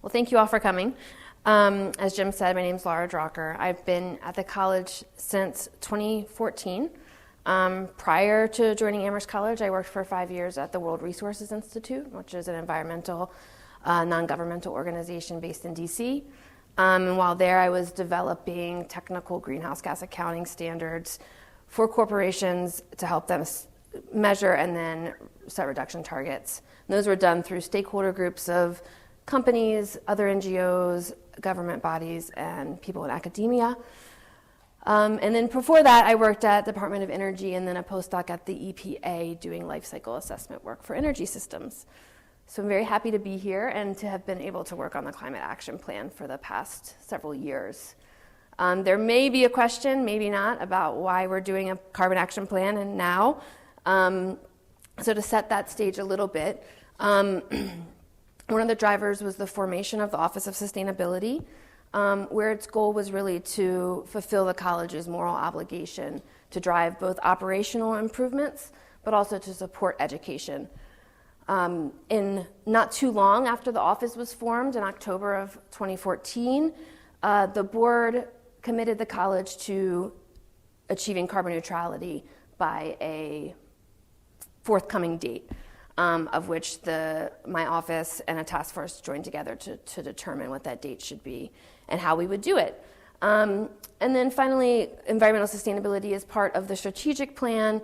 Well, thank you all for coming. As Jim said, my name is Laura Drauker. I've been at the college since 2014. Prior to joining Amherst College, I worked for 5 years at the World Resources Institute, which is an environmental, non-governmental organization based in DC. And while there, I was developing technical greenhouse gas accounting standards for corporations to help them measure and then set reduction targets. And those were done through stakeholder groups of companies, other NGOs, government bodies, and people in academia. And then before that, I worked at the Department of Energy and then a postdoc at the EPA doing life cycle assessment work for energy systems. So I'm very happy to be here and to have been able to work on the Climate Action Plan for the past several years. There may be a question, maybe not, about why we're doing a carbon action plan and now. So to set that stage a little bit, one of the drivers was the formation of the Office of Sustainability, where its goal was really to fulfill the college's moral obligation to drive both operational improvements, but also to support education. In not too long after the office was formed in October of 2014, the board committed the college to achieving carbon neutrality by a forthcoming date, of which my office and a task force joined together to determine what that date should be and how we would do it. And then finally, environmental sustainability is part of the strategic plan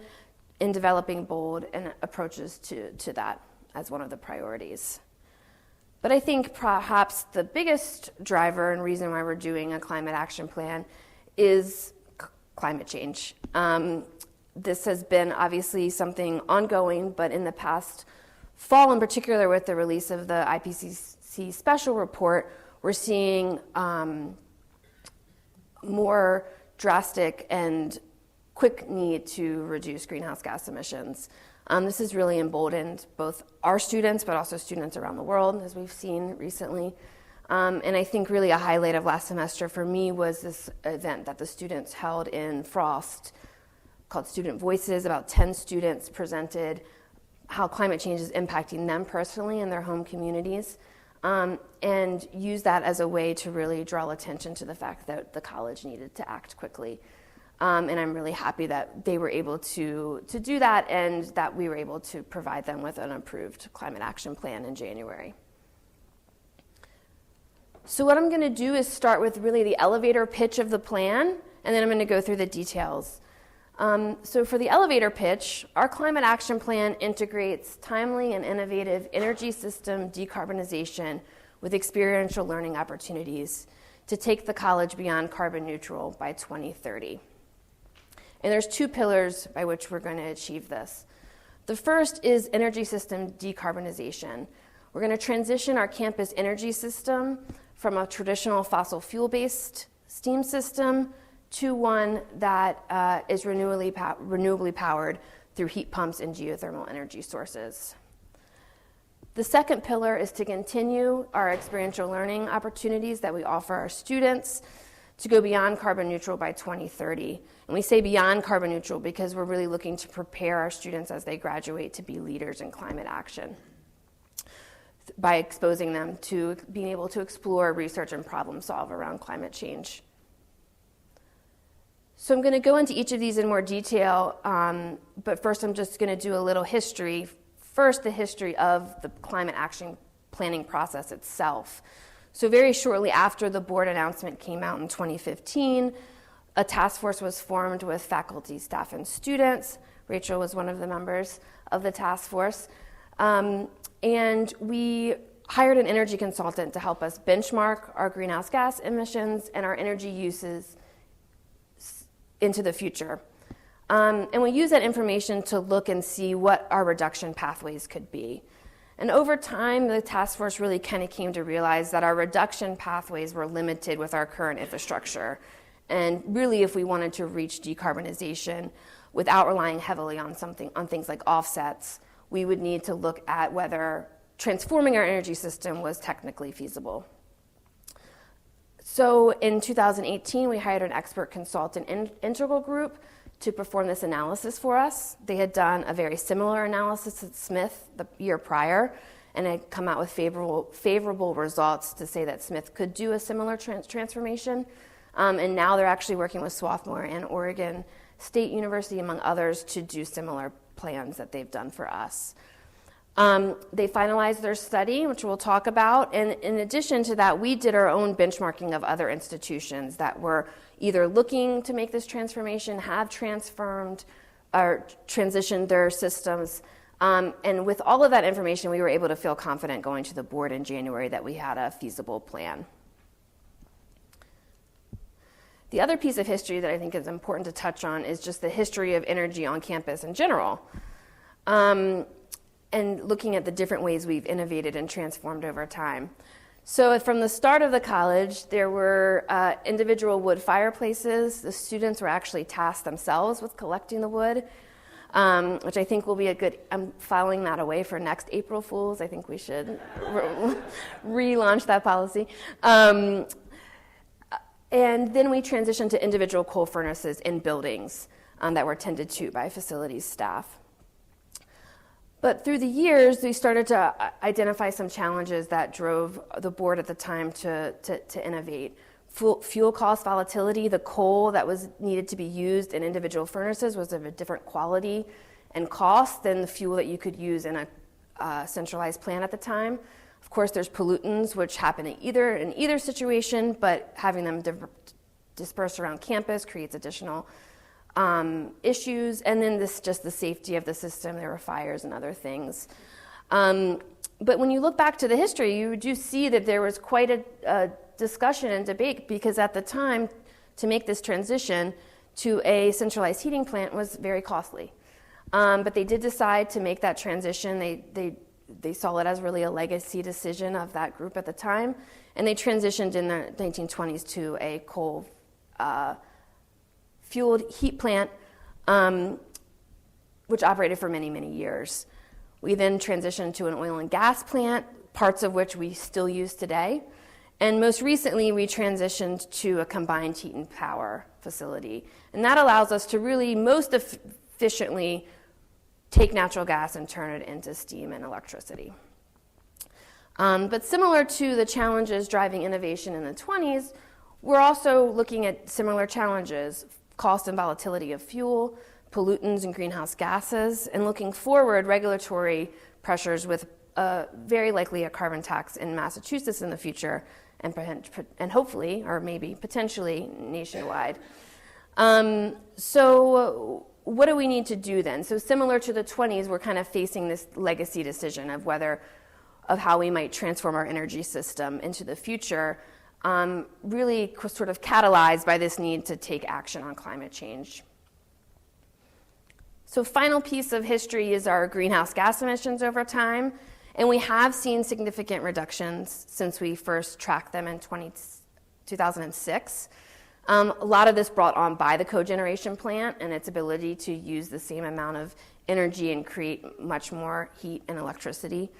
in developing bold and approaches to that as one of the priorities. But I think perhaps the biggest driver and reason why we're doing a climate action plan is climate change. This has been obviously something ongoing, but in the past fall in particular with the release of the IPCC special report, we're seeing more drastic and quick need to reduce greenhouse gas emissions. This has really emboldened both our students, but also students around the world, as we've seen recently. And I think really a highlight of last semester for me was this event that the students held in Frost called Student Voices. About 10 students presented how climate change is impacting them personally in their home communities, and use that as a way to really draw attention to the fact that the college needed to act quickly. And I'm really happy that they were able to do that and that we were able to provide them with an approved climate action plan in January. So what I'm going to do is start with really the elevator pitch of the plan, and then I'm going to go through the details. So for the elevator pitch, our climate action plan integrates timely and innovative energy system decarbonization with experiential learning opportunities to take the college beyond carbon neutral by 2030. And there's two pillars by which we're going to achieve this. The first is energy system decarbonization. We're going to transition our campus energy system from a traditional fossil fuel-based steam system to one that is renewably powered through heat pumps and geothermal energy sources. The second pillar is to continue our experiential learning opportunities that we offer our students to go beyond carbon neutral by 2030. And we say beyond carbon neutral because we're really looking to prepare our students as they graduate to be leaders in climate action by exposing them to being able to explore, research, and problem solve around climate change. So I'm going to go into each of these in more detail, but first I'm just going to do a little history. First, the history of the climate action planning process itself. So very shortly after the board announcement came out in 2015, a task force was formed with faculty, staff, and students. Rachel was one of the members of the task force. And we hired an energy consultant to help us benchmark our greenhouse gas emissions and our energy uses into the future. And we use that information to look and see what our reduction pathways could be. And over time, the task force really kind of came to realize that our reduction pathways were limited with our current infrastructure. And really, if we wanted to reach decarbonization without relying heavily on things like offsets, we would need to look at whether transforming our energy system was technically feasible. So in 2018, we hired an expert consultant integral group to perform this analysis for us. They had done a very similar analysis at Smith the year prior, and had come out with favorable results to say that Smith could do a similar transformation. And now they're actually working with Swarthmore and Oregon State University, among others, to do similar plans that they've done for us. They finalized their study, which we'll talk about, and in addition to that, we did our own benchmarking of other institutions that were either looking to make this transformation, have transformed or transitioned their systems, and with all of that information, we were able to feel confident going to the board in January that we had a feasible plan. The other piece of history that I think is important to touch on is just the history of energy on campus in general, and looking at the different ways we've innovated and transformed over time. So from the start of the college, there were individual wood fireplaces. The students were actually tasked themselves with collecting the wood, which I think will be a good, I'm filing that away for next April Fools. I think we should relaunch that policy. And then we transitioned to individual coal furnaces in buildings that were tended to by facilities staff. But through the years, we started to identify some challenges that drove the board at the time to innovate. Fuel cost volatility, the coal that was needed to be used in individual furnaces was of a different quality and cost than the fuel that you could use in a centralized plant at the time. Of course, there's pollutants, which happen in either situation, but having them dispersed around campus creates additional issues, and then just the safety of the system. There were fires and other things. But when you look back to the history, you do see that there was quite a discussion and debate, because at the time, to make this transition to a centralized heating plant was very costly. But they did decide to make that transition. They saw it as really a legacy decision of that group at the time, and they transitioned in the 1920s to a coal fueled heat plant, which operated for many, many years. We then transitioned to an oil and gas plant, parts of which we still use today. And most recently, we transitioned to a combined heat and power facility. And that allows us to really most efficiently take natural gas and turn it into steam and electricity. But similar to the challenges driving innovation in the 20s, we're also looking at similar challenges: cost and volatility of fuel, pollutants and greenhouse gases, and looking forward, regulatory pressures with very likely a carbon tax in Massachusetts in the future, and hopefully, or maybe potentially, nationwide. So what do we need to do then? So similar to the 20s, we're kind of facing this legacy decision of how we might transform our energy system into the future, really sort of catalyzed by this need to take action on climate change. So final piece of history is our greenhouse gas emissions over time, and we have seen significant reductions since we first tracked them in 2006. A lot of this brought on by the cogeneration plant and its ability to use the same amount of energy and create much more heat and electricity.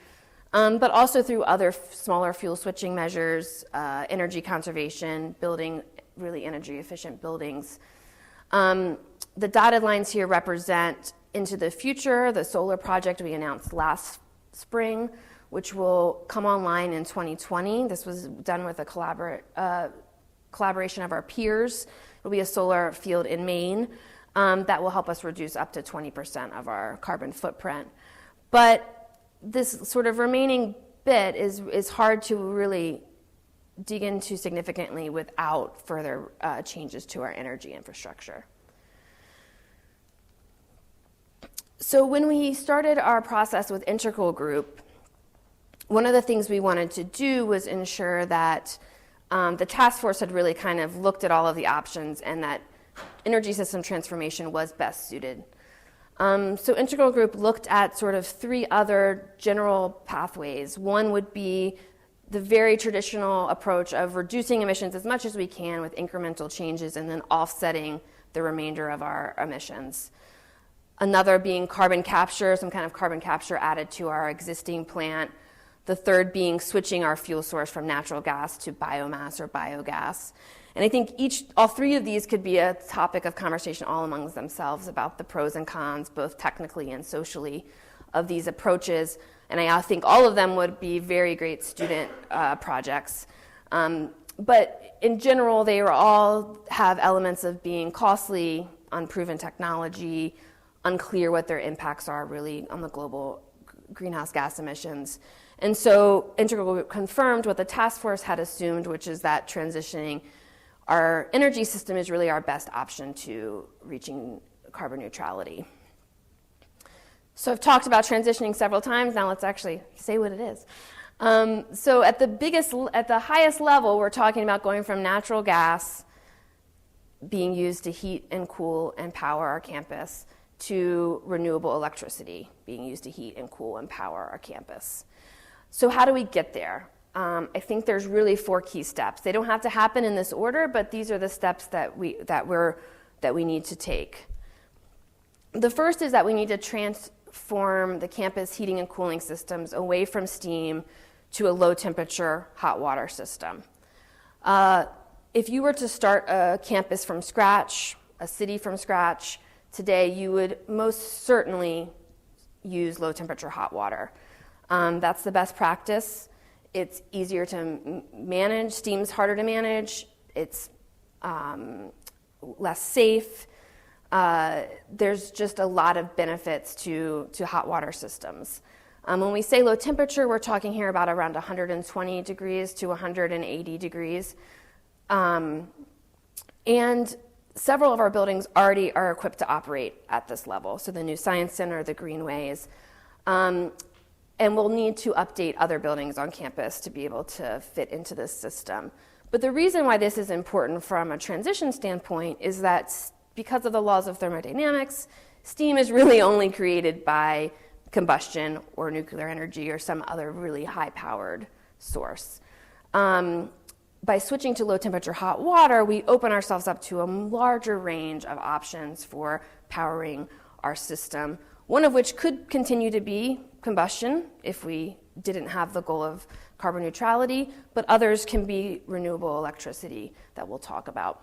But also through other smaller fuel switching measures, energy conservation, building really energy efficient buildings. The dotted lines here represent into the future, the solar project we announced last spring, which will come online in 2020. This was done with a collaboration of our peers. It will be a solar field in Maine that will help us reduce up to 20% of our carbon footprint. But this sort of remaining bit is hard to really dig into significantly without further changes to our energy infrastructure. So when we started our process with Integral Group, one of the things we wanted to do was ensure that the task force had really kind of looked at all of the options and that energy system transformation was best suited. So Integral Group looked at sort of three other general pathways. One would be the very traditional approach of reducing emissions as much as we can with incremental changes and then offsetting the remainder of our emissions. Another being carbon capture, some kind of carbon capture added to our existing plant. The third being switching our fuel source from natural gas to biomass or biogas. And I think all three of these could be a topic of conversation all amongst themselves about the pros and cons, both technically and socially, of these approaches, and I think all of them would be very great student projects. But in general, they all have elements of being costly, unproven technology, unclear what their impacts are really on the global greenhouse gas emissions. And so Integral Group confirmed what the task force had assumed, which is that transitioning our energy system is really our best option to reaching carbon neutrality. So I've talked about transitioning several times. Now let's actually say what it is. So at the highest level, we're talking about going from natural gas being used to heat and cool and power our campus to renewable electricity being used to heat and cool and power our campus. So how do we get there? I think there's really 4 key steps. They don't have to happen in this order, but these are the steps that we need to take. The first is that we need to transform the campus heating and cooling systems away from steam to a low temperature hot water system. If you were to start a campus from scratch, a city from scratch, today you would most certainly use low temperature hot water. That's the best practice. It's easier to manage. Steam's harder to manage. It's less safe. There's just a lot of benefits to hot water systems. When we say low temperature, we're talking here about around 120 degrees to 180 degrees. And several of our buildings already are equipped to operate at this level. So the new Science Center, the Greenways. And we'll need to update other buildings on campus to be able to fit into this system. But the reason why this is important from a transition standpoint is that because of the laws of thermodynamics, steam is really only created by combustion or nuclear energy or some other really high-powered source. By switching to low-temperature hot water, we open ourselves up to a larger range of options for powering our system, one of which could continue to be combustion if we didn't have the goal of carbon neutrality, but others can be renewable electricity that we'll talk about.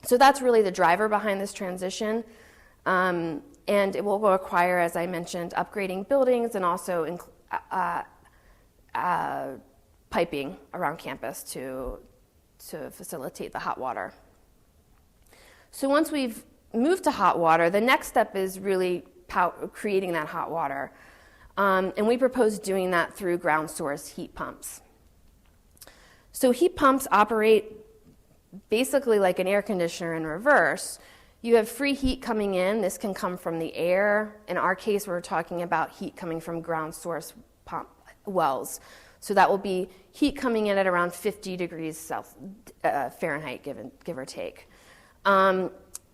So that's really the driver behind this transition. And it will require, as I mentioned, upgrading buildings and also piping around campus to facilitate the hot water. So once we've moved to hot water, the next step is really creating that hot water. And we propose doing that through ground source heat pumps. So heat pumps operate basically like an air conditioner in reverse. You have free heat coming in. This can come from the air. In our case, we're talking about heat coming from ground source pump wells. So that will be heat coming in at around 50 degrees Fahrenheit, give or take.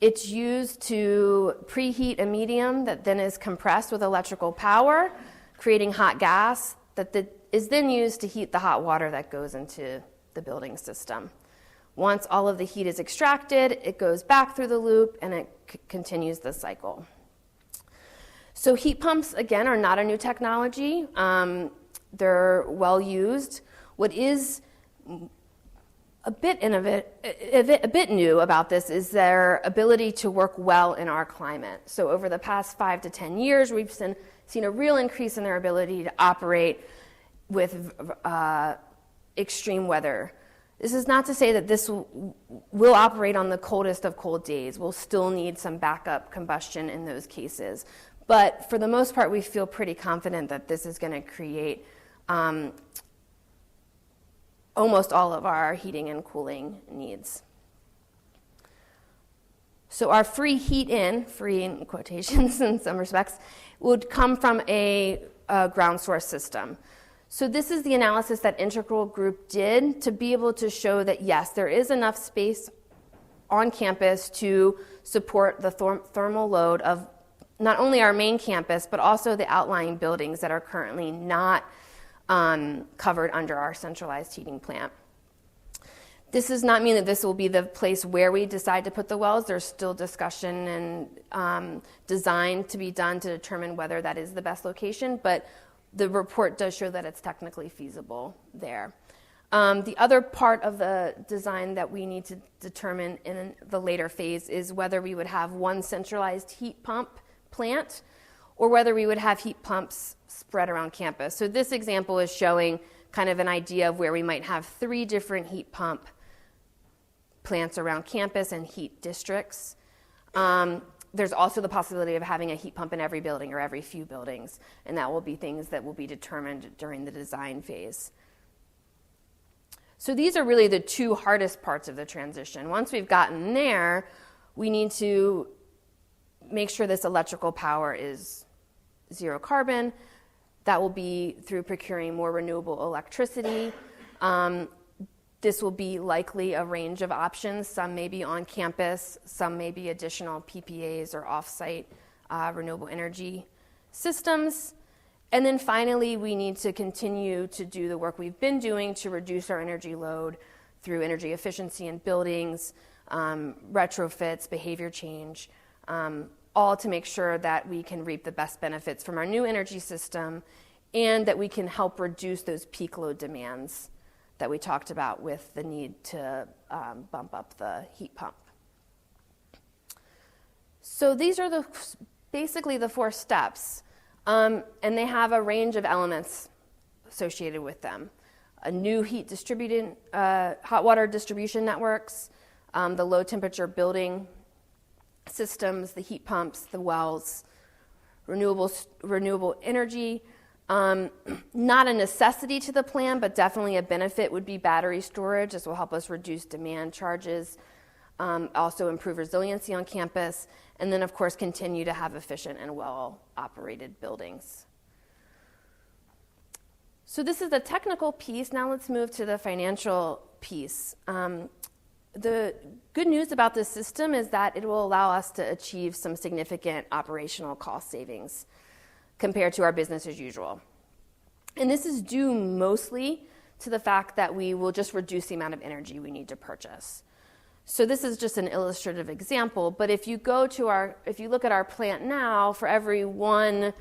It's used to preheat a medium that then is compressed with electrical power, creating hot gas that is then used to heat the hot water that goes into the building system. Once all of the heat is extracted, it goes back through the loop and it continues the cycle. So heat pumps, again, are not a new technology. They're well used. What is a bit new about this is their ability to work well in our climate. So over the past 5 to 10 years, we've seen a real increase in their ability to operate with extreme weather. This is not to say that this will operate on the coldest of cold days. We'll still need some backup combustion in those cases. But for the most part, we feel pretty confident that this is going to create almost all of our heating and cooling needs. So our free heat in, free in quotations in some respects, would come from a ground source system. So this is the analysis that Integral Group did to be able to show that, yes, there is enough space on campus to support the thermal load of not only our main campus, but also the outlying buildings that are currently not covered under our centralized heating plant. This does not mean that this will be the place where we decide to put the wells. There's still discussion and design to be done to determine whether that is the best location, but the report does show that it's technically feasible there. The other part of the design that we need to determine in the later phase is whether we would have one centralized heat pump plant or whether we would have heat pumps spread around campus. So this example is showing kind of an idea of where we might have 3 different heat pump plants around campus and heat districts. There's also the possibility of having a heat pump in every building or every few buildings, and that will be things that will be determined during the design phase. So these are really the 2 hardest parts of the transition. Once we've gotten there, we need to make sure this electrical power is zero carbon. That will be through procuring more renewable electricity. This will be likely a range of options. Some may be on campus, some may be additional PPAs or off-site renewable energy systems. And then finally, we need to continue to do the work we've been doing to reduce our energy load through energy efficiency in buildings, retrofits, behavior change, all to make sure that we can reap the best benefits from our new energy system and that we can help reduce those peak load demands that we talked about with the need to bump up the heat pump. So these are basically the 4 steps, and they have a range of elements associated with them. A new hot water distribution networks, the low temperature building systems, the heat pumps, the wells, renewable energy. Not a necessity to the plan, but definitely a benefit would be battery storage. This will help us reduce demand charges, also improve resiliency on campus, and then, of course, continue to have efficient and well-operated buildings. So this is the technical piece. Now let's move to the financial piece. The good news about this system is that it will allow us to achieve some significant operational cost savings compared to our business as usual. And this is due mostly to the fact that we will just reduce the amount of energy we need to purchase. So this is just an illustrative example, but if you look at our plant now, for every 1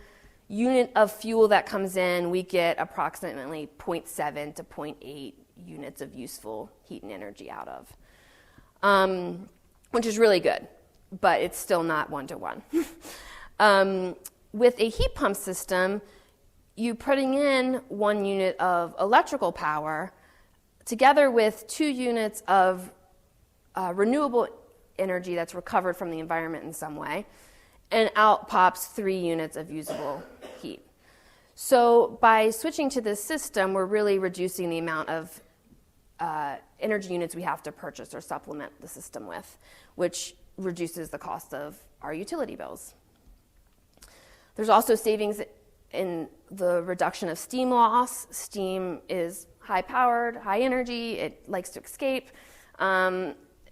unit of fuel that comes in, we get approximately 0.7 to 0.8 units of useful heat and energy out of, which is really good, but it's still not 1-to-1. With a heat pump system, you putting in 1 unit of electrical power together with 2 units of renewable energy that's recovered from the environment in some way, and out pops 3 units of usable heat. So by switching to this system, we're really reducing the amount of energy units we have to purchase or supplement the system with, which reduces the cost of our utility bills. There's also savings in the reduction of steam loss. Steam is high-powered, high energy. It likes to escape.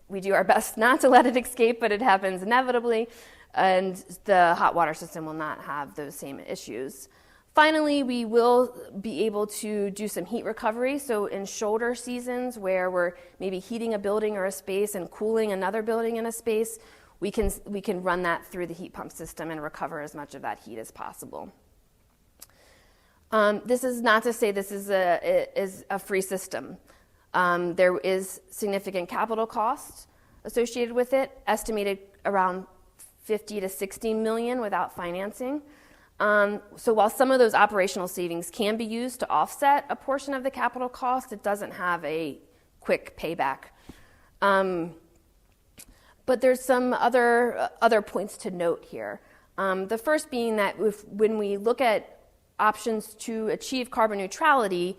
We do our best not to let it escape, but it happens inevitably. And the hot water system will not have those same issues. Finally, we will be able to do some heat recovery. So in shoulder seasons where we're maybe heating a building or a space and cooling another building in a space, we can run that through the heat pump system and recover as much of that heat as possible. This is not to say this is a free system. There is significant capital cost associated with it, estimated around $50 to $60 million without financing. So while some of those operational savings can be used to offset a portion of the capital cost, it doesn't have a quick payback. But there's some other points to note here. The first being that when we look at options to achieve carbon neutrality,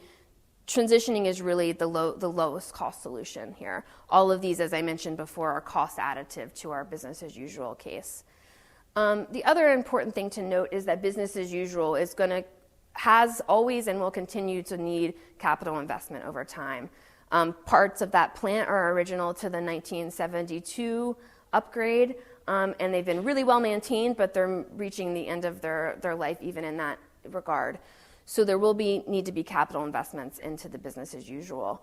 transitioning is really the lowest cost solution here. All of these, as I mentioned before, are cost additive to our business as usual case. The other important thing to note is that business as usual has always and will continue to need capital investment over time. Parts of that plant are original to the 1972 upgrade, and they've been really well maintained, but they're reaching the end of their life even in that regard. So there will need to be capital investments into the business as usual.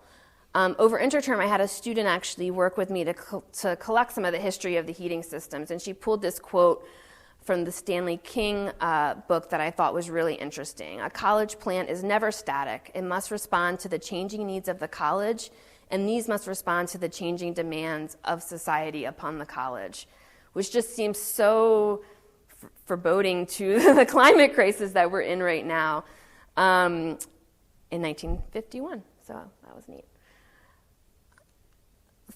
Over interterm, I had a student actually work with me to collect some of the history of the heating systems, and she pulled this quote from the Stanley King book that I thought was really interesting. A college plant is never static. It must respond to the changing needs of the college, and these must respond to the changing demands of society upon the college, which just seems so foreboding to the climate crisis that we're in right now in 1951. So that was neat.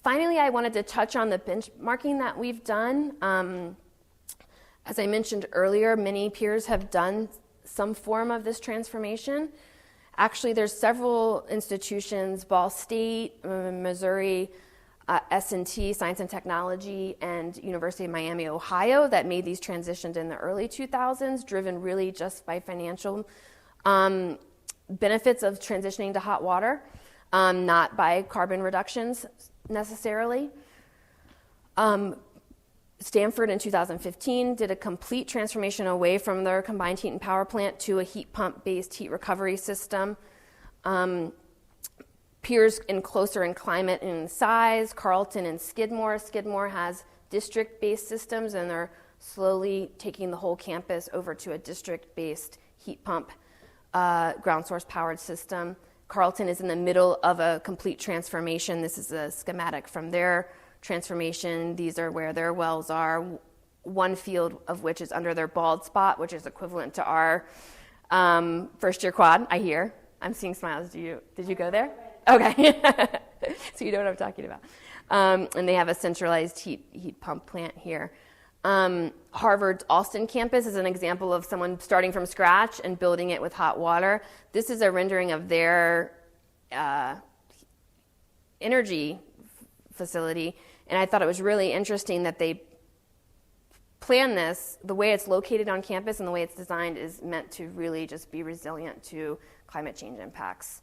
Finally, I wanted to touch on the benchmarking that we've done. As I mentioned earlier, many peers have done some form of this transformation. Actually, there's several institutions, Ball State, Missouri, S&T, Science and Technology, and University of Miami, Ohio, that made these transitions in the early 2000s, driven really just by financial benefits of transitioning to hot water, not by carbon reductions necessarily. Stanford in 2015 did a complete transformation away from their combined heat and power plant to a heat pump-based heat recovery system. Peers in closer in climate and size, Carleton and Skidmore. Skidmore has district-based systems, and they're slowly taking the whole campus over to a district-based heat pump ground source powered system. Carleton is in the middle of a complete transformation. This is a schematic from their transformation. These are where their wells are, one field of which is under their bald spot, which is equivalent to our first year quad, I hear. I'm seeing smiles. Did you go there? Okay. So you know what I'm talking about. And they have a centralized heat pump plant here. Harvard's Austin campus is an example of someone starting from scratch and building it with hot water. This is a rendering of their energy facility, and I thought it was really interesting that they planned this. The way it's located on campus and the way it's designed is meant to really just be resilient to climate change impacts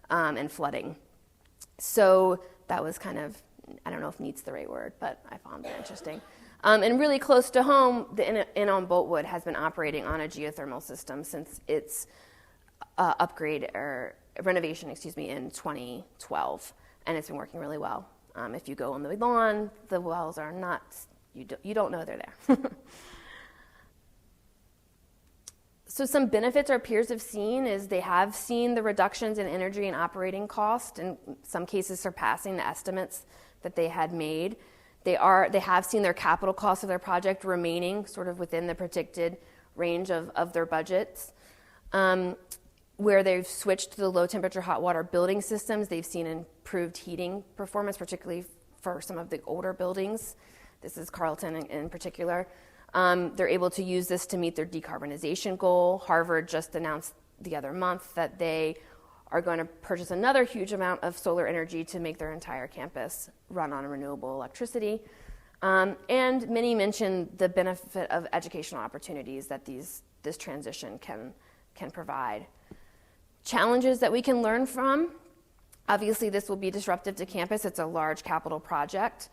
and flooding. So that was kind of, I don't know if neat's the right word, but I found it interesting. And really close to home, the Inn on Boltwood has been operating on a geothermal system since its renovation, in 2012, and it's been working really well. If you go on the lawn, the wells are not, you don't know they're there. So some benefits our peers have seen is they have seen the reductions in energy and operating cost, in some cases surpassing the estimates that they had made. They have seen their capital costs of their project remaining sort of within the predicted range of their budgets. Where they've switched to the low temperature hot water building systems, they've seen improved heating performance, particularly for some of the older buildings. This is Carleton in particular. They're able to use this to meet their decarbonization goal. Harvard just announced the other month that they are going to purchase another huge amount of solar energy to make their entire campus run on renewable electricity. And many mentioned the benefit of educational opportunities that this transition can provide. Challenges that we can learn from. Obviously, this will be disruptive to campus. It's a large capital project.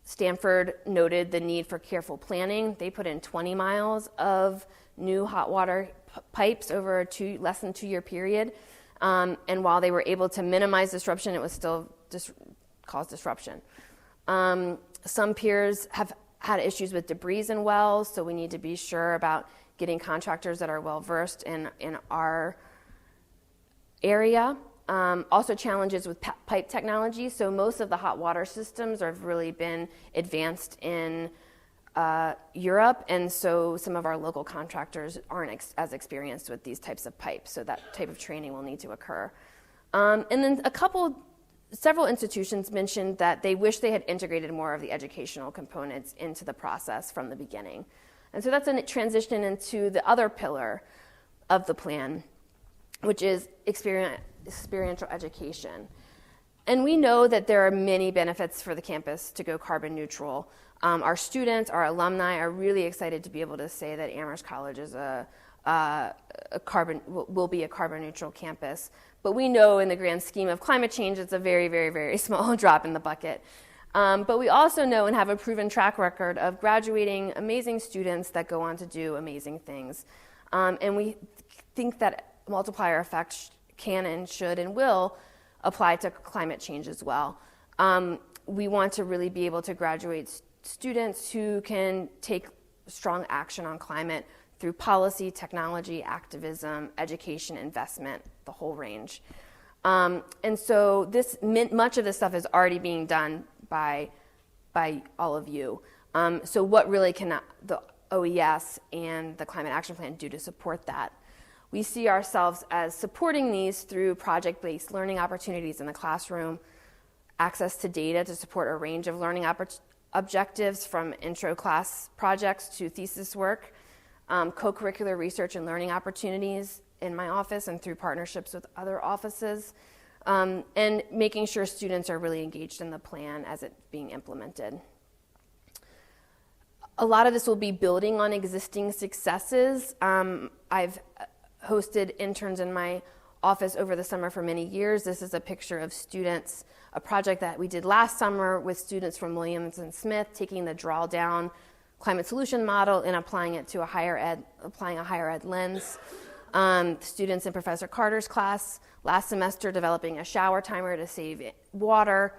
Stanford noted the need for careful planning. They put in 20 miles of new hot water pipes over a less than 2-year period. And while they were able to minimize disruption, it was still caused disruption. Some peers have had issues with debris in wells, so we need to be sure about getting contractors that are well-versed in our area. Also challenges with pipe technology. So most of the hot water systems have really been advanced in Europe, and so some of our local contractors aren't as experienced with these types of pipes, so that type of training will need to occur. And then several institutions mentioned that they wish they had integrated more of the educational components into the process from the beginning. And so that's a transition into the other pillar of the plan, which is experiential education. And we know that there are many benefits for the campus to go carbon neutral. Our students, our alumni are really excited to be able to say that Amherst College is will be a carbon neutral campus. But we know in the grand scheme of climate change, it's a very, very, very small drop in the bucket. But we also know and have a proven track record of graduating amazing students that go on to do amazing things. And we think that multiplier effects can and should and will apply to climate change as well. We want to really be able to graduate students who can take strong action on climate through policy, technology, activism, education, investment, the whole range. And so much of this stuff is already being done by all of you. So what really can the OES and the Climate Action Plan do to support that? We see ourselves as supporting these through project-based learning opportunities in the classroom, access to data to support a range of learning objectives from intro class projects to thesis work, co-curricular research and learning opportunities in my office and through partnerships with other offices, and making sure students are really engaged in the plan as it's being implemented. A lot of this will be building on existing successes. I've hosted interns in my office over the summer for many years. This is a picture of students, a project that we did last summer with students from Williams and Smith, taking the drawdown climate solution model and applying it to a higher ed lens. Students in Professor Carter's class last semester developing a shower timer to save water.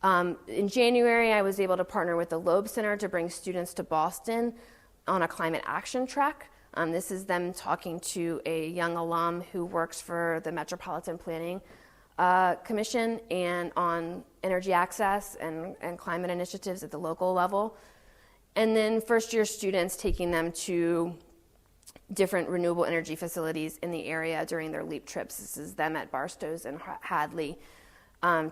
In January, I was able to partner with the Loeb Center to bring students to Boston on a climate action trek. This is them talking to a young alum who works for the Metropolitan Planning Commission and on energy access and climate initiatives at the local level. And then first-year students taking them to different renewable energy facilities in the area during their LEAP trips. This is them at Barstow's and Hadley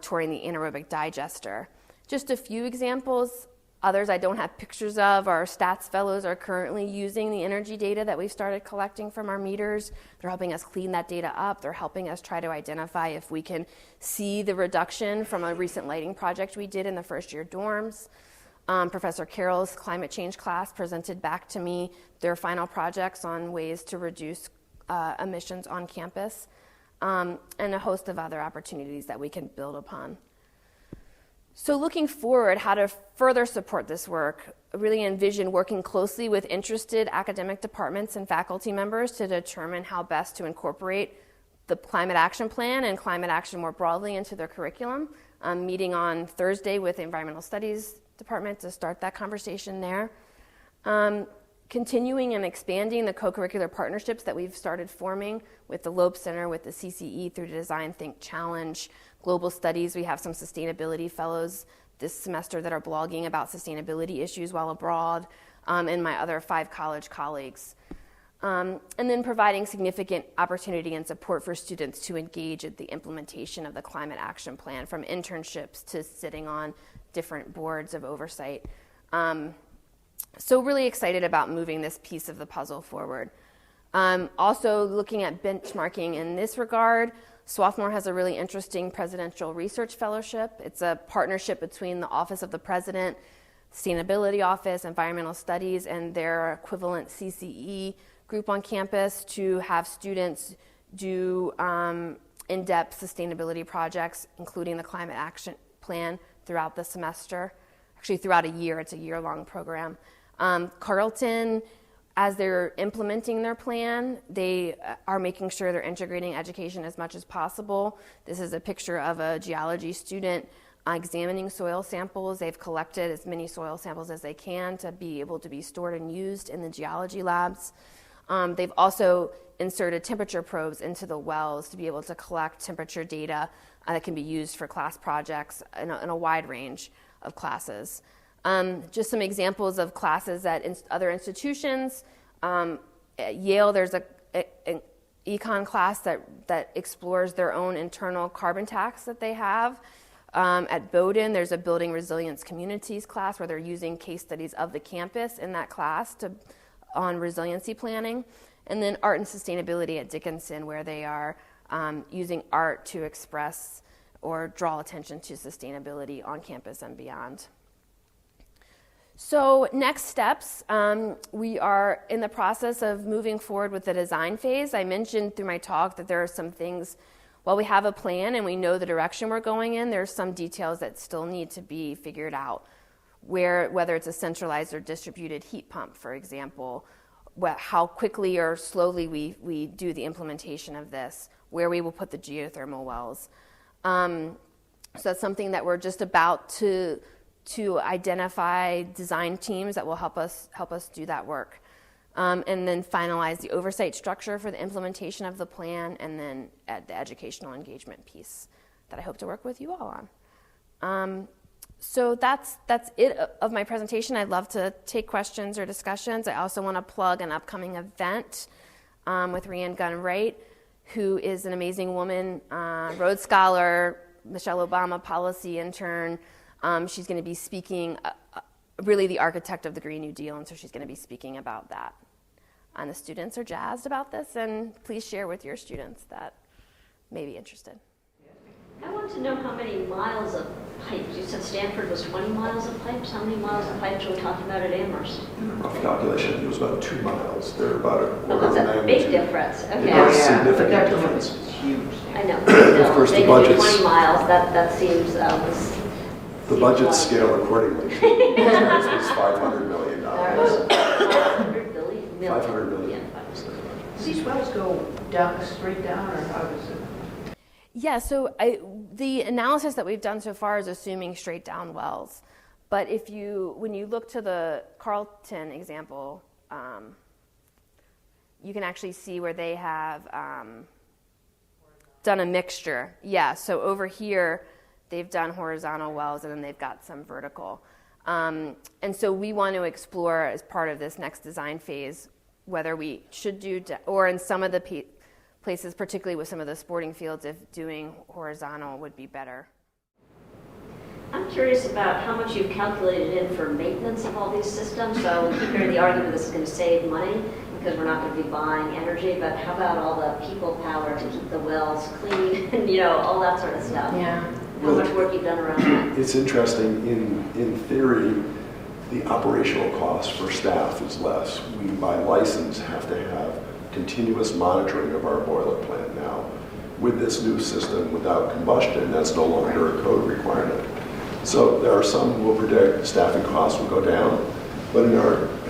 touring the anaerobic digester. Just a few examples. Others I don't have pictures of. Our stats fellows are currently using the energy data that we've started collecting from our meters. They're helping us clean that data up. They're helping us try to identify if we can see the reduction from a recent lighting project we did in the first-year dorms. Professor Carroll's climate change class presented back to me their final projects on ways to reduce emissions on campus, and a host of other opportunities that we can build upon. So looking forward, how to further support this work, really envision working closely with interested academic departments and faculty members to determine how best to incorporate the Climate Action Plan and climate action more broadly into their curriculum. Meeting on Thursday with the Environmental Studies Department to start that conversation there. Continuing and expanding the co-curricular partnerships that we've started forming with the Loeb Center, with the CCE through the Design Think Challenge, Global Studies. We have some sustainability fellows this semester that are blogging about sustainability issues while abroad, and my other 5 college colleagues. And then providing significant opportunity and support for students to engage at the implementation of the Climate Action Plan, from internships to sitting on different boards of oversight. So really excited about moving this piece of the puzzle forward. Also looking at benchmarking in this regard. Swarthmore has a really interesting presidential research fellowship. It's a partnership between the Office of the President, Sustainability Office, Environmental Studies, and their equivalent CCE group on campus to have students do in-depth sustainability projects, including the Climate Action Plan, throughout the semester. Actually, throughout a year. It's a year-long program. Carleton, as they're implementing their plan, they are making sure they're integrating education as much as possible. This is a picture of a geology student examining soil samples. They've collected as many soil samples as they can to be able to be stored and used in the geology labs. They've also inserted temperature probes into the wells to be able to collect temperature data that can be used for class projects in a wide range of classes. Just some examples of classes at other institutions. At Yale, there's an econ class that explores their own internal carbon tax that they have. At Bowdoin, there's a Building Resilience Communities class where they're using case studies of the campus in that class on resiliency planning. And then Art and Sustainability at Dickinson, where they are using art to express or draw attention to sustainability on campus and beyond. So next steps, we are in the process of moving forward with the design phase. I mentioned through my talk that there are some things, while we have a plan and we know the direction we're going in, there's some details that still need to be figured out, whether it's a centralized or distributed heat pump, for example, how quickly or slowly we do the implementation of this, where we will put the geothermal wells. So that's something that we're just about to identify design teams that will help us do that work. And then finalize the oversight structure for the implementation of the plan, and then the educational engagement piece that I hope to work with you all on. So that's it of my presentation. I'd love to take questions or discussions. I also want to plug an upcoming event with Rhiannon Gunn-Wright, who is an amazing woman, Rhodes Scholar, Michelle Obama policy intern. She's going to be speaking, really the architect of the Green New Deal, and so she's going to be speaking about that. And the students are jazzed about this, and please share with your students that may be interested. I want to know how many miles of pipes. You said Stanford was 20 miles of pipes. How many miles of pipes are we talking about at Amherst? Rough calculation, it was about 2 miles. They're about a Oh, order that's of a magnitude. big difference. Okay. Yeah. But Significant that difference. difference is huge. I know. Of course, the they can do budgets- 20 miles. That seems. The budget scale accordingly. This was $500 million. $500 billion. $500 million. Do these wells go down, straight down, or how does it? Yeah, so the analysis that we've done so far is assuming straight down wells. But when you look to the Carlton example, you can actually see where they have done a mixture. Yeah, so over here, they've done horizontal wells and then they've got some vertical. And so we want to explore as part of this next design phase whether we should do, or in some of the places, particularly with some of the sporting fields, if doing horizontal would be better. I'm curious about how much you've calculated in for maintenance of all these systems. So we keep hearing the argument this is going to save money because we're not going to be buying energy, but how about all the people power to keep the wells clean and, all that sort of stuff? Yeah. How much work you've done around that? It's interesting. In theory, the operational cost for staff is less. We, by license, have to have continuous monitoring of our boiler plant now. With this new system, without combustion, that's no longer a code requirement. So there are some who will predict staffing costs will go down, but in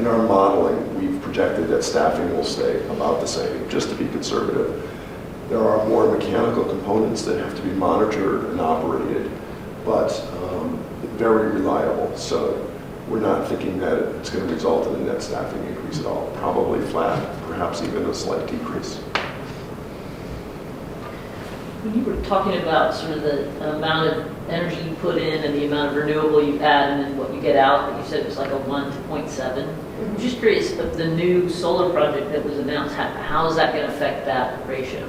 our modeling, we've projected that staffing will stay about the same, just to be conservative. There are more mechanical components that have to be monitored and operated, but very reliable. So we're not thinking that it's going to result in a net staffing increase at all. Probably flat, perhaps even a slight decrease. When you were talking about sort of the amount of energy you put in and the amount of renewable you add and then what you get out, you said it was like a 1 to 0.7. I'm just curious of the new solar project that was announced, how is that going to affect that ratio?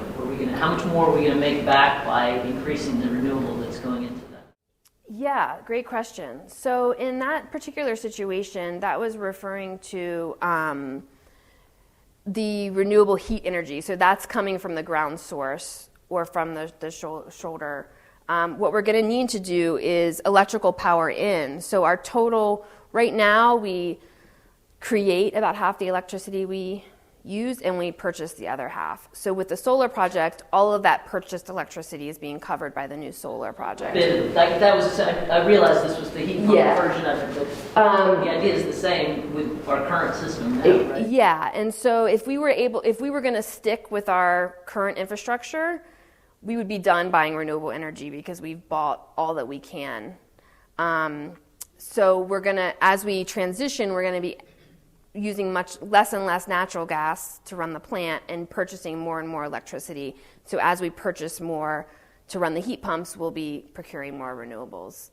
How much more are we going to make back by increasing the renewable that's going into that? Yeah, great question. So in that particular situation, that was referring to the renewable heat energy. So that's coming from the ground source or from the shoulder. What we're going to need to do is electrical power in. So our total, right now, we create about half the electricity we use and we purchase the other half. So with the solar project, all of that purchased electricity is being covered by the new solar project. I realized this was the heat pump version of it, but the idea is the same with our current system now, right? Yeah, and so if we were going to stick with our current infrastructure, we would be done buying renewable energy because we've bought all that we can. So we're gonna, as we transition, we're gonna be using much less and less natural gas to run the plant and purchasing more and more electricity. So as we purchase more to run the heat pumps, we'll be procuring more renewables.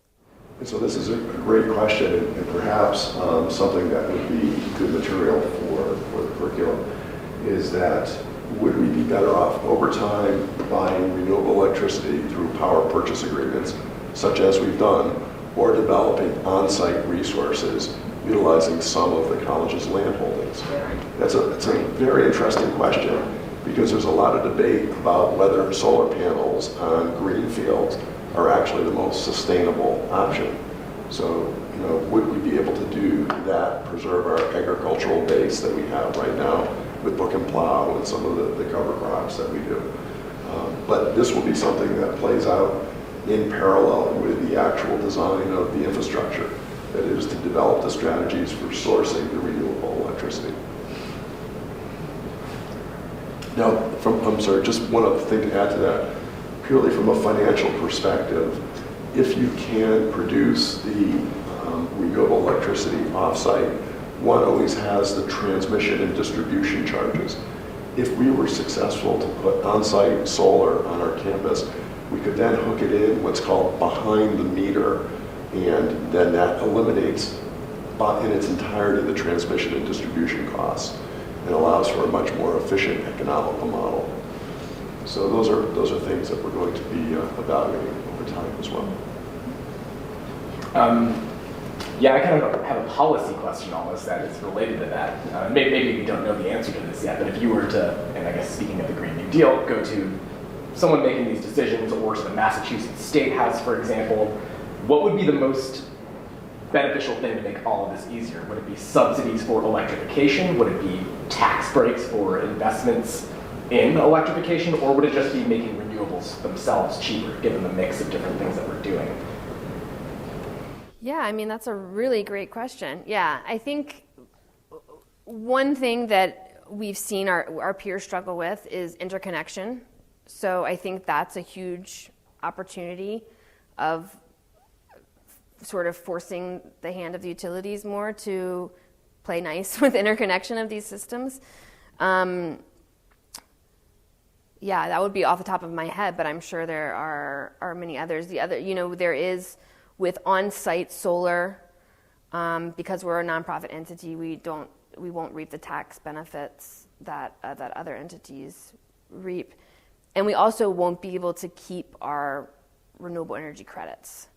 And so this is a great question, and perhaps something that would be good material for the curriculum is that would we be better off over time buying renewable electricity through power purchase agreements, such as we've done, or developing on-site resources utilizing some of the college's land holdings? That's a very interesting question because there's a lot of debate about whether solar panels on green fields are actually the most sustainable option. So, would we be able to do that, preserve our agricultural base that we have right now with book and plow and some of the cover crops that we do? But this will be something that plays out in parallel with the actual design of the infrastructure. That is to develop the strategies for sourcing the renewable electricity. Now, I'm sorry, just one other thing to add to that. Purely from a financial perspective, if you can produce the renewable electricity off-site, one always has the transmission and distribution charges. If we were successful to put on-site solar on our campus, we could then hook it in what's called behind the meter And then that eliminates in its entirety the transmission and distribution costs and allows for a much more efficient economical model. So those are things that we're going to be evaluating over time as well. Yeah, I kind of have a policy question almost that is related to that. Maybe we don't know the answer to this yet, but if you were to, and I guess speaking of the Green New Deal, go to someone making these decisions or to the Massachusetts State House, for example, what would be the most beneficial thing to make all of this easier? Would it be subsidies for electrification? Would it be tax breaks for investments in electrification? Or would it just be making renewables themselves cheaper, given the mix of different things that we're doing? Yeah, I mean, that's a really great question. Yeah, I think one thing that we've seen our peers struggle with is interconnection. So I think that's a huge opportunity of sort of forcing the hand of the utilities more to play nice with interconnection of these systems. Yeah, that would be off the top of my head, but I'm sure there are many others. There is with on-site solar, because we're a nonprofit entity, we won't reap the tax benefits that other entities reap, and we also won't be able to keep our renewable energy credits.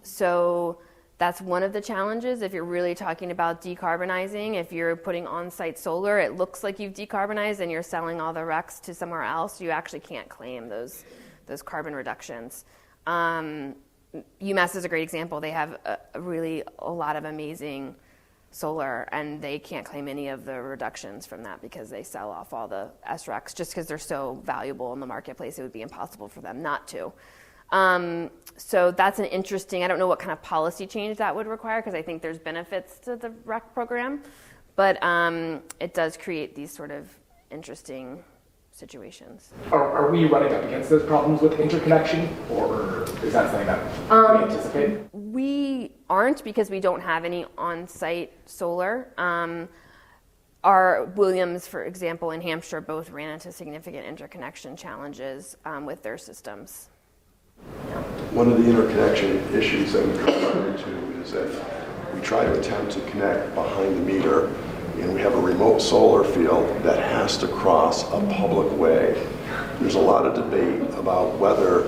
So that's one of the challenges. If you're really talking about decarbonizing, if you're putting on-site solar, it looks like you've decarbonized and you're selling all the RECs to somewhere else. You actually can't claim those carbon reductions. UMass is a great example. They have a lot of amazing solar, and they can't claim any of the reductions from that because they sell off all the SRECs just because they're so valuable in the marketplace. It would be impossible for them not to. So that's an interesting, I don't know what kind of policy change that would require because I think there's benefits to the REC program, but it does create these sort of interesting situations. Are we running up against those problems with interconnection, or is that something that we anticipate? We aren't because we don't have any on-site solar. Our Williams, for example, and Hampshire both ran into significant interconnection challenges with their systems. Yeah. One of the interconnection issues that we run into is that we try to attempt to connect behind the meter, and we have a remote solar field that has to cross a public way. There's a lot of debate about whether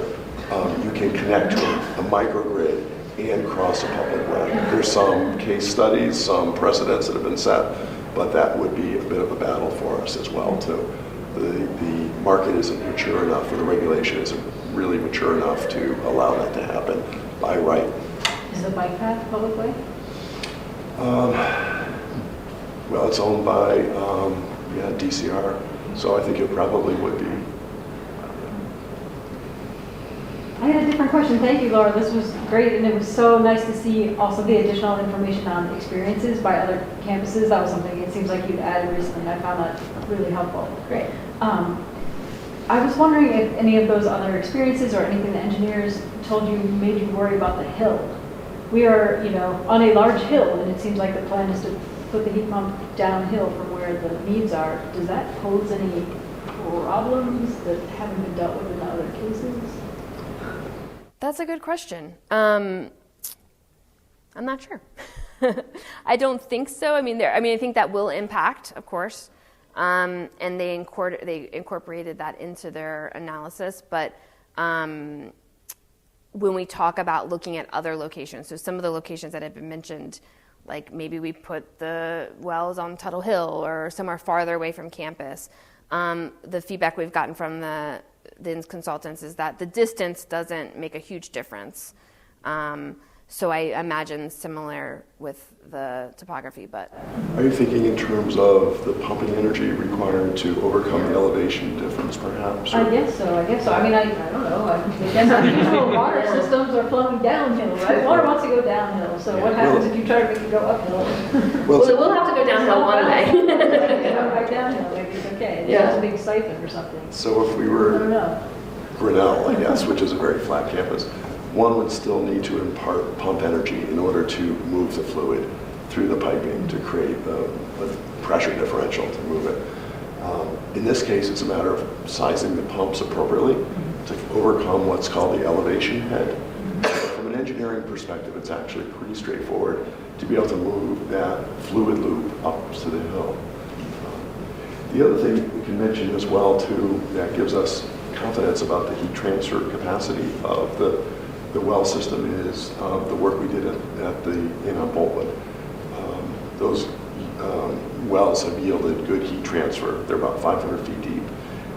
you can connect to a microgrid and cross a public way. There's some case studies, some precedents that have been set, but that would be a bit of a battle for us as well, too. The market isn't mature enough, or the regulation isn't really mature enough to allow that to happen by right. Is the bike path public way? Well, it's owned by DCR, so I think it probably would be. I had a different question. Thank you, Laura. This was great, and it was so nice to see also the additional information on experiences by other campuses. That was something it seems like you've added recently, and I found that really helpful. Great. I was wondering if any of those other experiences or anything the engineers told you made you worry about the hill. We are, on a large hill, and it seems like the plan is to put the heat pump downhill from where the needs are. Does that pose any problems that haven't been dealt with in other cases? That's a good question. I'm not sure. I don't think so. I think that will impact, of course, and they incorporated that into their analysis. But when we talk about looking at other locations, so some of the locations that have been mentioned, like maybe we put the wells on Tuttle Hill or somewhere farther away from campus. The feedback we've gotten from the consultants is that the distance doesn't make a huge difference. So I imagine similar with the topography, but. Are you thinking in terms of the pumping energy required to overcome the elevation difference, perhaps? I guess so. I mean, I don't know. I guess unusual water systems are flowing downhill, right? Water wants to go downhill. So what happens if you try to make it go uphill? Well, it will have to go downhill one way. Go back downhill. Maybe it's okay. There's a big siphon or something. So if we were I don't know. Grinnell, I guess, which is a very flat campus, one would still need to impart pump energy in order to move the fluid through the piping to create the pressure differential to move it. In this case, it's a matter of sizing the pumps appropriately to overcome what's called the elevation head. From an engineering engineering perspective, it's actually pretty straightforward to be able to move that fluid loop up to the hill. The other thing we can mention as well too that gives us confidence about the heat transfer capacity of the well system is the work we did in Boltwood. Those wells have yielded good heat transfer. They're about 500 feet deep.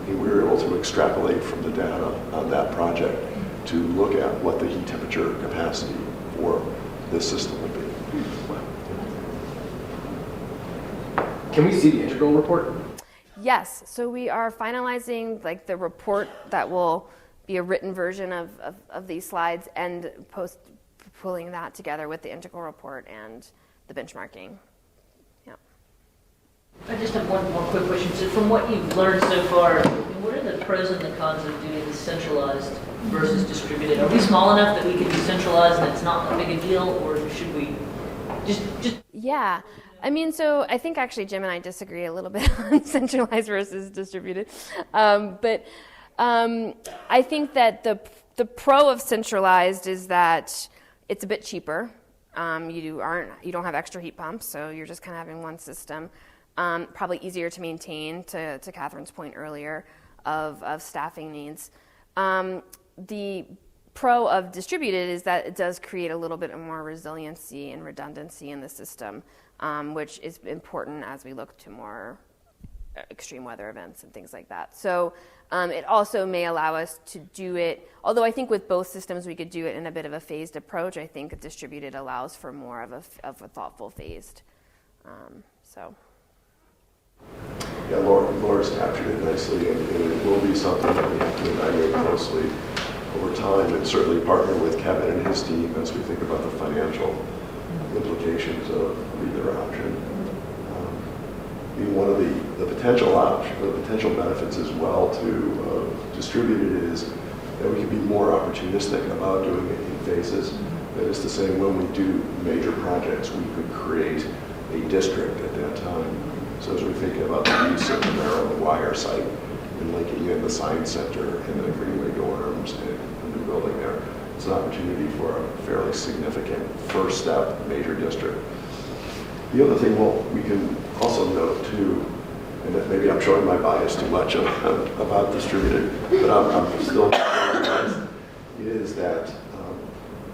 And we were able to extrapolate from the data on that project to look at what the heat temperature capacity for this system would be. Can we see the integral report? Yes, so we are finalizing like the report that will be a written version of these slides and pulling that together with the integral report and the benchmarking. Yeah. I just have one more quick question. So from what you've learned so far, what are the pros and the cons of doing this centralized versus distributed? Are we small enough that we can be centralized and it's not a big a deal, or should we just Yeah, I mean, so I think actually Jim and I disagree a little bit on centralized versus distributed, but I think that the pro of centralized is that it's a bit cheaper. You don't have extra heat pumps, so you're just kind of having one system. Probably easier to maintain, to Catherine's point earlier, of staffing needs. The pro of distributed is that it does create a little bit more resiliency and redundancy in the system, which is important as we look to more extreme weather events and things like that. So it also may allow us to do it, although I think with both systems we could do it in a bit of a phased approach. I think distributed allows for more of a thoughtful phased. Yeah, Laura's captured it nicely, and it will be something that we have to evaluate closely over time, and certainly partner with Kevin and his team as we think about the financial implications of either option. I mean, one of the potential benefits as well to distributed is that we can be more opportunistic about doing it in phases. That is to say, when we do major projects, we could create a district at that time. So as we think about the use of the Maryland Wire site and linking in the Science Center and the Greenway dorms and a new building there, it's an opportunity for a fairly significant first step major district. The other thing we can also note too, and that maybe I'm showing my bias too much about distributed, but I'm still is that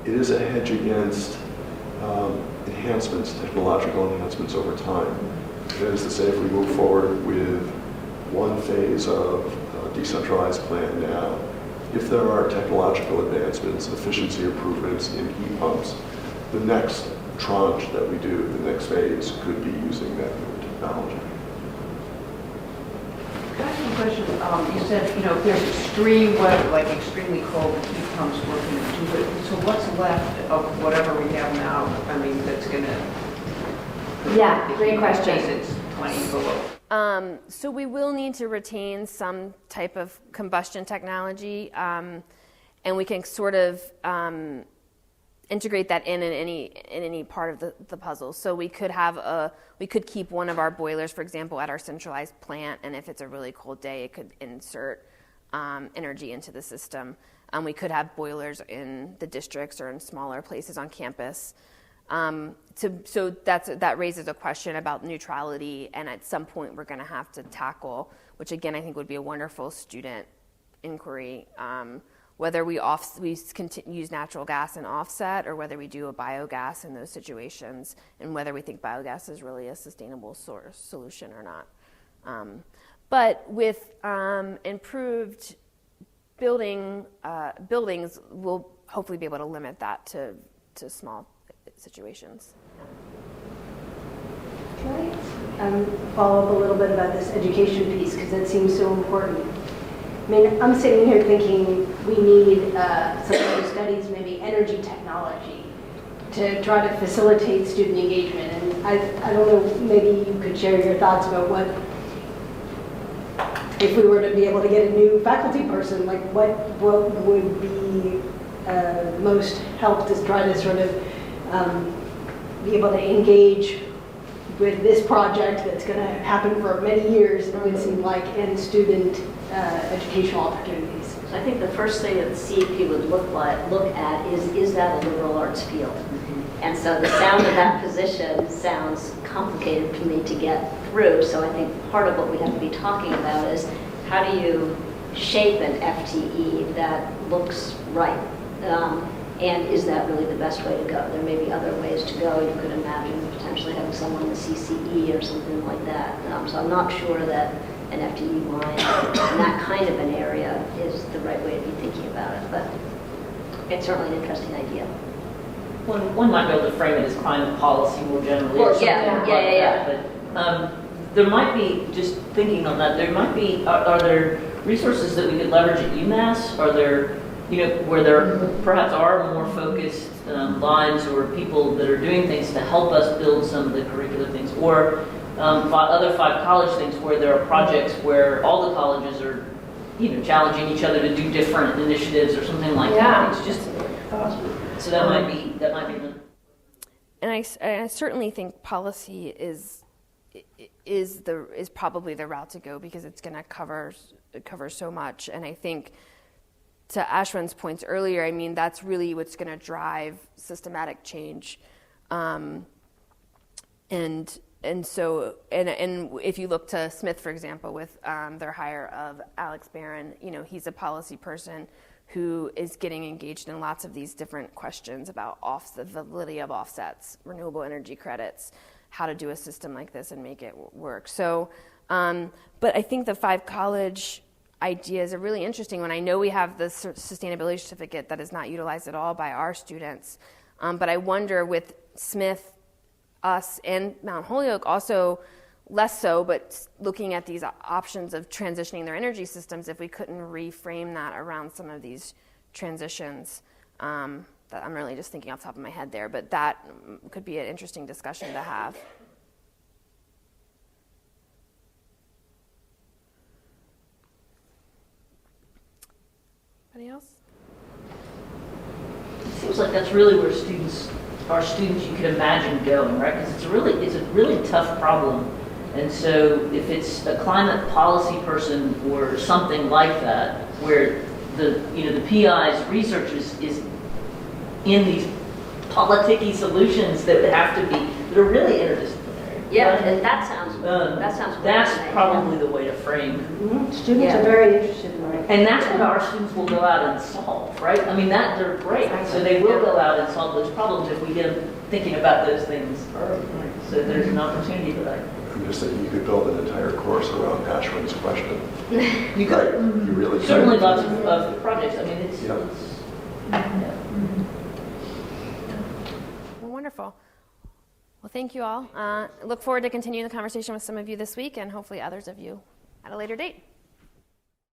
it is a hedge against enhancements, technological enhancements over time. That is to say, if we move forward with one phase of a decentralized plan now, if there are technological advancements, efficiency improvements in heat pumps, the next tranche that we do, the next phase, could be using that new technology. Can I ask you a question? You said, if there's extreme weather, like extremely cold, the heat pumps working too good. So what's left of whatever we have now? I mean, that's going to... Yeah, great question. It's 20 below. So we will need to retain some type of combustion technology, and we can sort of integrate that in any part of the puzzle. So we could keep one of our boilers, for example, at our centralized plant, and if it's a really cold day, it could insert energy into the system. We could have boilers in the districts or in smaller places on campus. So that raises a question about neutrality, and at some point we're going to have to tackle, which again I think would be a wonderful student inquiry, whether we use natural gas and offset, or whether we do a biogas in those situations, and whether we think biogas is really a sustainable solution or not. But with improved buildings, we'll hopefully be able to limit that to small situations. Can I follow up a little bit about this education piece, because that seems so important. I mean, I'm sitting here thinking we need some other studies, maybe energy technology, to try to facilitate student engagement. And I don't know, maybe you could share your thoughts about what, if we were to be able to get a new faculty person, like what would be most help to try to sort of be able to engage with this project that's going to happen for many years, it would seem like, and student educational opportunities. So I think the first thing that the CEP would look at is that a liberal arts field? And so the sound of that position sounds complicated for me to get through. So I think part of what we have to be talking about is how do you shape an FTE that looks right? And is that really the best way to go? There may be other ways to go. You could imagine potentially having someone in the CCE or something like that. So I'm not sure that an FTE line in that kind of an area is the right way to be thinking about it. But it's certainly an interesting idea. One might be able to frame it as climate policy more generally. Well, or something yeah. like that. But there might be, just thinking on that, there might be, are there resources that we could leverage at UMass? Are there, where there perhaps are more focused lines or people that are doing things to help us build some of the curricular things? Or other 5 college things where there are projects where all the colleges are, challenging each other to do different initiatives or something like that. It's just, so that might be the. And I certainly think policy is probably the route to go because it's going to cover so much. And I think to Ashwin's points earlier, I mean that's really what's going to drive systematic change. And so if you look to Smith, for example, with their hire of Alex Barron, he's a policy person who is getting engaged in lots of these different questions about the validity of offsets, renewable energy credits, how to do a system like this and make it work. So, but I think the 5 college idea is a really interesting one. I know we have the sustainability certificate that is not utilized at all by our students, but I wonder with Smith, us, and Mount Holyoke also less so, but looking at these options of transitioning their energy systems, if we couldn't reframe that around some of these transitions, that I'm really just thinking off the top of my head there, but that could be an interesting discussion to have. Anybody else? It seems like that's really where our students you could imagine going, right? Because it's a really tough problem. And so if it's a climate policy person or something like that, where the PI's research is in these politicky solutions that have to be, that are really interdisciplinary. Yeah, and that sounds That's probably the way to frame. Mm-hmm. Students are very interested in that. And that's what our students will go out and solve, right? I mean, they're great. So they will go out and solve those problems if we get them thinking about those things early. So there's an opportunity for that. I'm just thinking you could build an entire course around Ashwin's question. You could. You really could. Certainly lots of projects. I mean, it's Well, wonderful. Well, thank you all. Look forward to continuing the conversation with some of you this week and hopefully others of you at a later date.